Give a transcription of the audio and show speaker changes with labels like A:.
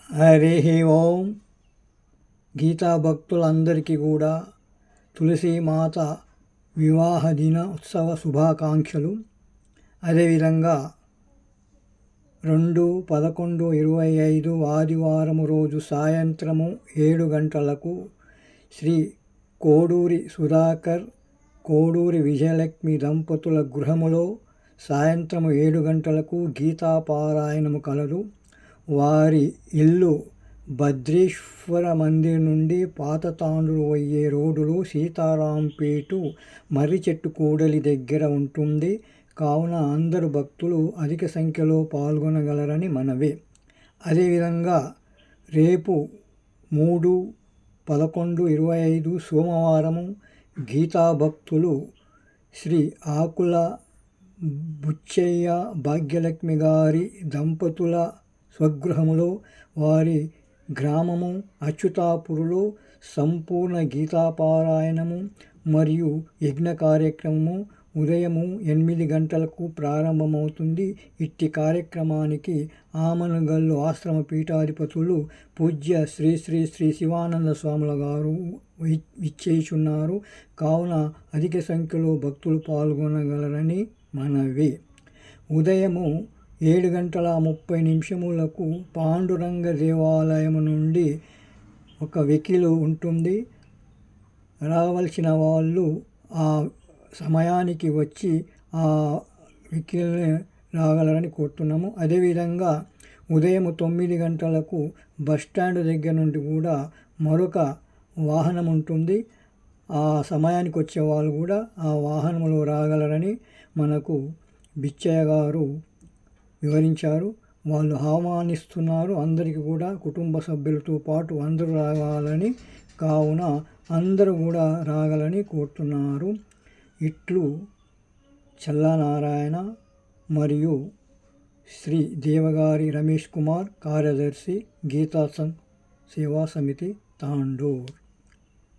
A: హరి ఓం. గీతా భక్తులందరికీ కూడా తులసీమాత వివాహ దిన ఉత్సవ శుభాకాంక్షలు. అదేవిధంగా 2/11/25 ఆదివారం రోజు సాయంత్రము 7 గంటలకు శ్రీ కోడూరి సుధాకర్, కోడూరి విజయలక్ష్మి దంపతుల గృహములో సాయంత్రము 7 గంటలకు గీతాపారాయణము కలదు. వారి ఇల్లు భద్రేశ్వర మందిర్ నుండి పాత తాండూరు పోయే రోడ్డులో సీతారాంపేటు మర్రి చెట్టు కూడలి దగ్గర ఉంటుంది. కావున అందరు భక్తులు అధిక సంఖ్యలో పాల్గొనగలరని మనవి. అదేవిధంగా రేపు 3/11/25 సోమవారము గీతా భక్తులు శ్రీ ఆకుల బుచ్చయ్య భాగ్యలక్ష్మి గారి దంపతుల స్వగృహములో వారి గ్రామము అచ్యుతాపురులో సంపూర్ణ గీతాపారాయణము మరియు యజ్ఞ కార్యక్రమము ఉదయము 8 గంటలకు ప్రారంభమవుతుంది. ఇట్టి కార్యక్రమానికి ఆమనుగల్లు ఆశ్రమ పీఠాధిపతులు పూజ్య శ్రీ శ్రీ శ్రీ శివానంద స్వాముల గారు ఇచ్చేయుచున్నారు. కావున అధిక సంఖ్యలో భక్తులు పాల్గొనగలరని మనవి. ఉదయము 7:30 పాండురంగ దేవాలయం నుండి ఒక వెహికల్ ఉంటుంది. రావాల్సిన వాళ్ళు ఆ సమయానికి వచ్చి ఆ వెహికల్ని రాగలరని కోరుతున్నాము. అదేవిధంగా ఉదయం 9 గంటలకు బస్టాండ్ దగ్గర నుండి కూడా మరొక వాహనం ఉంటుంది. ఆ సమయానికి వచ్చే వాళ్ళు కూడా ఆ వాహనంలో రాగలరని మనకు బిచ్చయ్య గారు వివరించారు. వాళ్ళు ఆహ్వానిస్తున్నారు. అందరికీ కూడా కుటుంబ సభ్యులతో పాటు అందరూ రావాలని, కావున అందరూ కూడా రాగలని కోరుతున్నారు. ఇట్లు చల్లనారాయణ మరియు శ్రీ దేవగారి రమేష్ కుమార్, కార్యదర్శి, గీతా సేవా సమితి, తాండూర్.